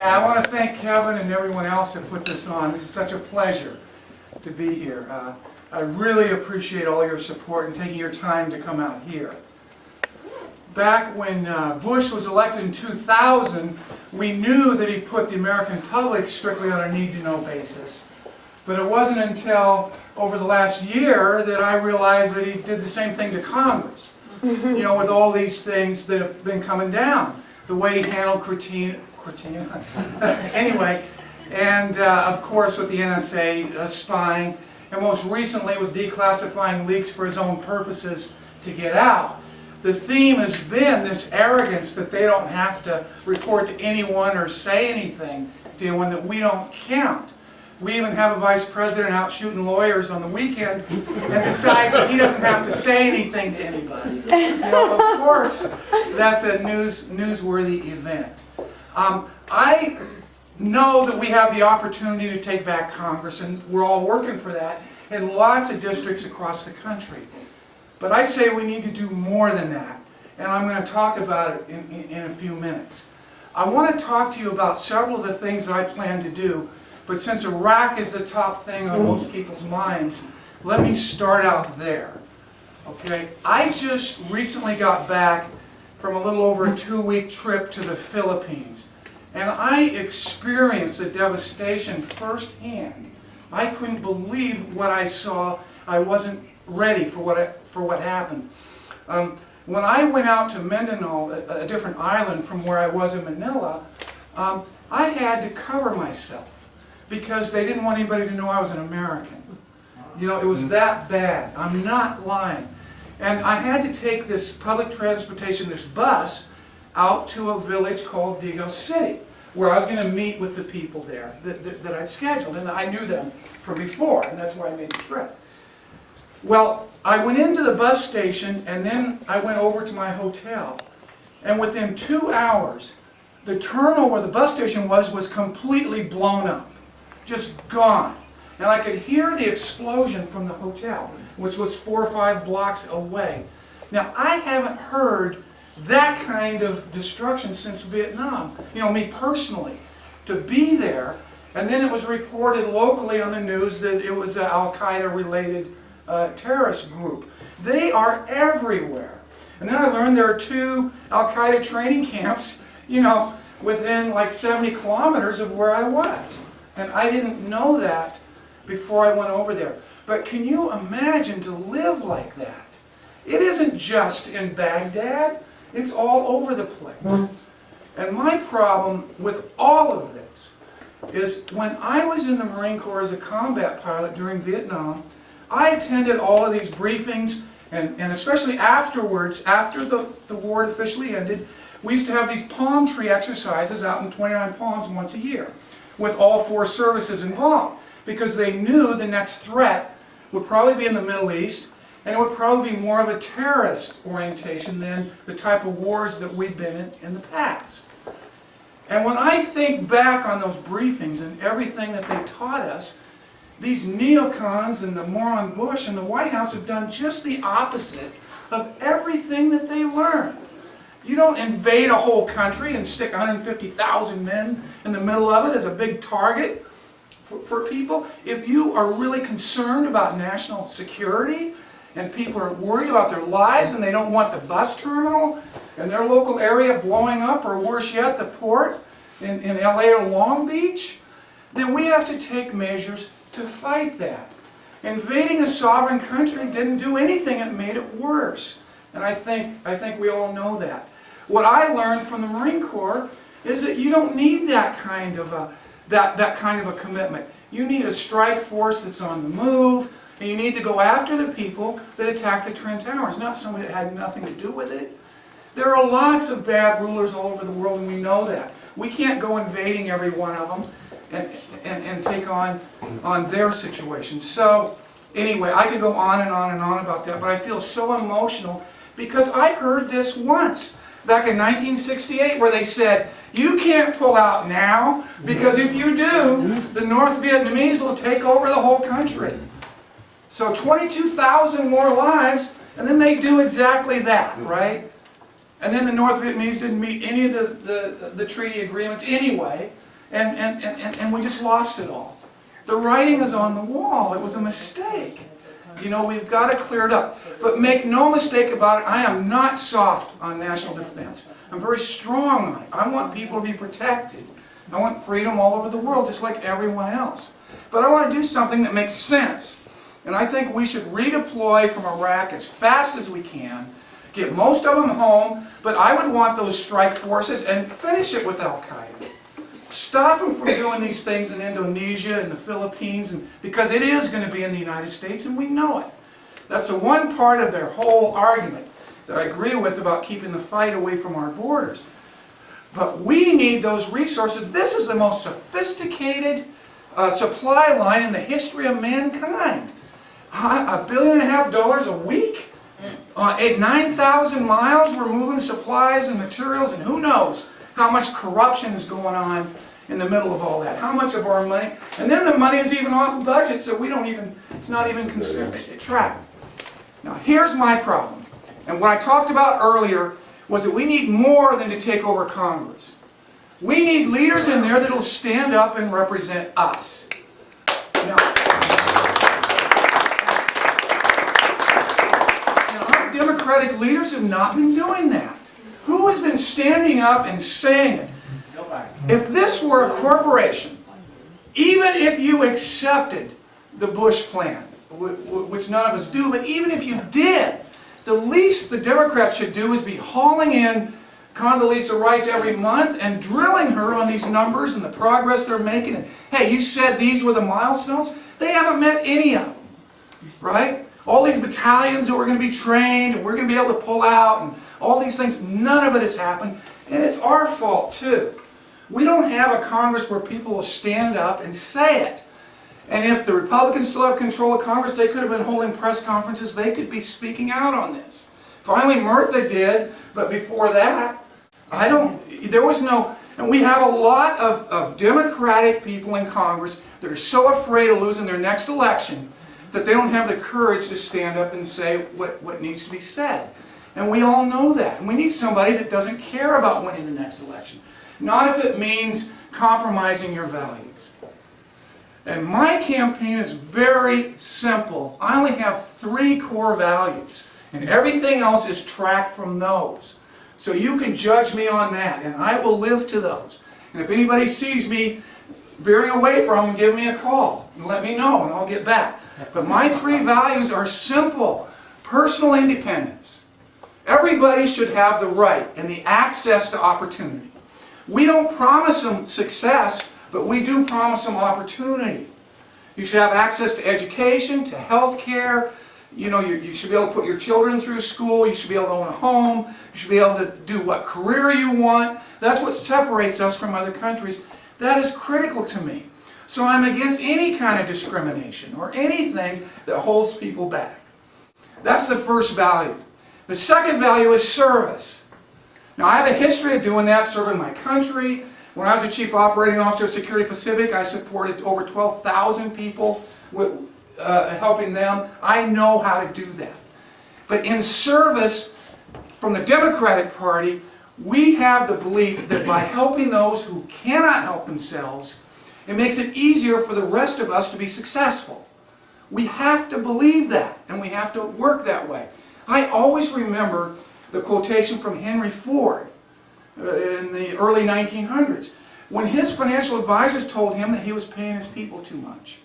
I want to thank Kevin and everyone else that put this on. This is such a pleasure to be here. I really appreciate all your support and taking your time to come out here. Back when Bush was elected in 2000, we knew that he put the American public strictly on a need-to-know basis. But it wasn't until over the last year that I realized that he did the same thing to Congress. You know, with all these things that have been coming down. The way he handled anyway, and of course with the NSA spying, and most recently with declassifying leaks for his own purposes to get out. The theme has been this arrogance that they don't have to report to anyone or say anything to anyone, that we don't count. We even have a vice president out shooting lawyers on the weekend and decides that he doesn't have to say anything to anybody. You know, of course, that's a newsworthy event. I know that we have the opportunity to take back Congress, and we're all working for that in lots of districts across the country. But I say we need to do more than that, and I'm going to talk about it in a few minutes. I want to talk to you about several of the things that I plan to do, but since Iraq is the top thing on most people's minds, let me start out there. Okay? I just recently got back from a little over a 2-week trip to the Philippines. And I experienced the devastation firsthand. I couldn't believe what I saw. I wasn't ready for what happened. When I went out to Mindanao, a different island from where I was in Manila, I had to cover myself because they didn't want anybody to know I was an American. You know, it was that bad. I'm not lying. And I had to take this public transportation, this bus, out to a village called Digos City, where I was going to meet with the people there that I'd scheduled. And I knew them from before, and that's why I made the trip. Well, I went into the bus station, and then I went over to my hotel. And within 2 hours, the terminal where the bus station was completely blown up. Just gone. And I could hear the explosion from the hotel, which was 4 or 5 blocks away. Now, I haven't heard that kind of destruction since Vietnam. You know, me personally. To be there, and then it was reported locally on the news that it was an Al-Qaeda related terrorist group. They are everywhere. And then I learned there are 2 Al-Qaeda training camps, you know, within like 70 kilometers of where I was. And I didn't know that before I went over there. But can you imagine to live like that? It isn't just in Baghdad, it's all over the place. And my problem with all of this is when I was in the Marine Corps as a combat pilot during Vietnam, I attended all of these briefings, and especially afterwards, after the war officially ended, we used to have these palm tree exercises out in 29 Palms once a year, with all 4 services involved, because they knew the next threat would probably be in the Middle East, and it would probably be more of a terrorist orientation than the type of wars that we've been in the past. And when I think back on those briefings and everything that they taught us, these neocons and the moron Bush and the White House have done just the opposite of everything that they learned. You don't invade a whole country and stick 150,000 men in the middle of it as a big target for people. If you are really concerned about national security and people are worried about their lives and they don't want the bus terminal in their local area blowing up, or worse yet, the port in LA or Long Beach, then we have to take measures to fight that. Invading a sovereign country didn't do anything, it made it worse. And I think we all know that. What I learned from the Marine Corps is that you don't need that kind of a commitment. You need a strike force that's on the move, and you need to go after the people that attack the Twin Towers, not somebody that had nothing to do with it. There are lots of bad rulers all over the world, and we know that. We can't go invading every one of them and take on their situation. So anyway, I could go on and on and on about that, but I feel so emotional because I heard this once back in 1968 where they said, you can't pull out now because if you do, the North Vietnamese will take over the whole country. So 22,000 more lives, and then they do exactly that, right? And then the North Vietnamese didn't meet any of the treaty agreements anyway. and we just lost it all. The writing is on the wall. It was a mistake. You know, we've got to clear it up. But make no mistake about it, I am not soft on national defense. I'm very strong on it. I want people to be protected. I want freedom all over the world, just like everyone else. But I want to do something that makes sense. And I think we should redeploy from Iraq as fast as we can, get most of them home, but I would want those strike forces and finish it with Al-Qaeda. Stop them from doing these things in Indonesia and the Philippines, because it is going to be in the United States, and we know it. That's the one part of their whole argument that I agree with about keeping the fight away from our borders. But we need those resources. This is the most sophisticated supply line in the history of mankind. $1.5 billion a week? At 9,000 miles we're moving supplies and materials, and who knows how much corruption is going on in the middle of all that. How much of our money, and then the money is even off budget, so we don't even, it's not even considered tracked. Now here's my problem, and what I talked about earlier was that we need more than to take over Congress. We need leaders in there that will stand up and represent us. Now, our Democratic leaders have not been doing that. Who has been standing up and saying it? Nobody. If this were a corporation, even if you accepted the Bush plan, which none of us do, but even if you did, the least the Democrats should do is be hauling in Condoleezza Rice every month and drilling her on these numbers and the progress they're making. And, hey, you said these were the milestones? They haven't met any of them, right? All these battalions that were going to be trained, and we're going to be able to pull out, and all these things, none of it has happened. And it's our fault, too. We don't have a Congress where people will stand up and say it. And if the Republicans still have control of Congress, they could have been holding press conferences. They could be speaking out on this. Finally, Murtha did, but before that, there was no, and we have a lot of Democratic people in Congress that are so afraid of losing their next election that they don't have the courage to stand up and say what needs to be said. And we all know that. And we need somebody that doesn't care about winning the next election. Not if it means compromising your values. And my campaign is very simple. I only have 3 core values. And everything else is tracked from those. So you can judge me on that, and I will live to those. And if anybody sees me veering away from them, give me a call and let me know, and I'll get back. But my 3 values are simple. Personal independence. Everybody should have the right and the access to opportunity. We don't promise them success, but we do promise them opportunity. You should have access to education, to health care. You know, you should be able to put your children through school. You should be able to own a home. You should be able to do what career you want. That's what separates us from other countries. That is critical to me. So I'm against any kind of discrimination or anything that holds people back. That's the first value. The second value is service. Now, I have a history of doing that, serving my country. When I was the Chief Operating Officer of Security Pacific, I supported over 12,000 people, helping them. I know how to do that. But in service, from the Democratic Party, we have the belief that by helping those who cannot help themselves, it makes it easier for the rest of us to be successful. We have to believe that, and we have to work that way. I always remember the quotation from Henry Ford in the early 1900s, when his financial advisors told him that he was paying his people too much.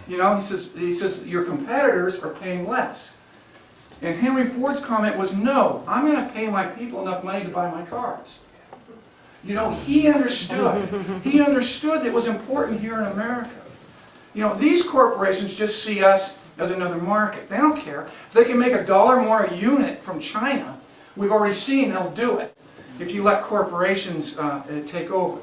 You know, he says your competitors are paying less. And Henry Ford's comment was, no, I'm going to pay my people enough money to buy my cars. You know, he understood. He understood that it was important here in America. You know, these corporations just see us as another market. They don't care. If they can make $1 more a unit from China, we've already seen they'll do it if you let corporations take over.